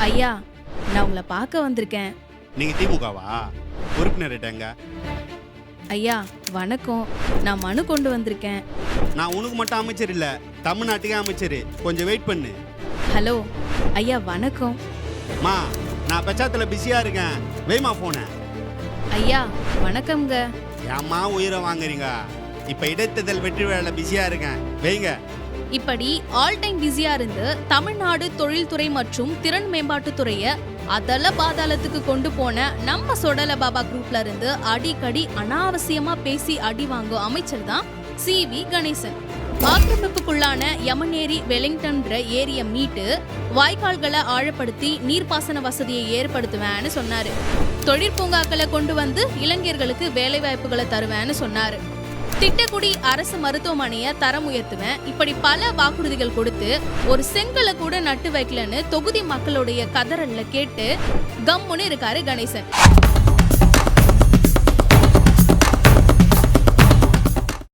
ஐயா, நான் உங்களை பார்க்க வந்திருக்கேன். நீங்க திமுகவா? உறுப்பினர்கிட்டங்க. ஐயா வணக்கம், நான் மனு கொண்டு வந்திருக்கேன். நான் உனக்கு மட்டும் அமைச்சர் இல்ல, தமிழ்நாட்டுக்கே அமைச்சர். கொஞ்சம் வெயிட் பண்ணு. ஹலோ ஐயா வணக்கம். மா, நான் பச்சாத்துல பிஸியா இருக்கேன், வெய்மா போன. ஐயா வணக்கம்ங்க. ஏம்மா உயிரை வாங்குறீங்க? இப்ப இடைத்தேர்தல் வெற்றி விழால பிஸியா இருக்கேன், வைங்க. இப்படி ஆல் டைம் பிஸியா இருந்து தமிழ்நாடு தொழில்துறை மற்றும் திறன் மேம்பாட்டுத் துறையை அதல பாதாளத்துக்கு கொண்டு போன நம்ம சொடல பாபா குரூப்ல இருந்து அடிக்கடி அனாவசியமா பேசி அடி வாங்கும் அமைச்சர் தான் CV கணேசன். ஆக்கிரமிப்புக்குள்ளான யமனேரி வெலிங்டன்ற ஏரியை மீட்டு வாய்க்கால்களை ஆழப்படுத்தி நீர்ப்பாசன வசதியை ஏற்படுத்துவேன்னு சொன்னாரு. தொழிற்பூங்காக்களை கொண்டு வந்து இளைஞர்களுக்கு வேலை வாய்ப்புகளை தருவேன்னு சொன்னாரு. திட்டக்குடி அரசு மருத்துவமனையை தரம் உயர்த்துவேன், இப்படி பல வாக்குறுதிகள் கொடுத்து ஒரு செங்கலை கூட நட்டு வைக்கலன்னு தொகுதி மக்களுடைய கதறல்ல கேட்டு கம்முன்னு இருக்காரு கணேசன்.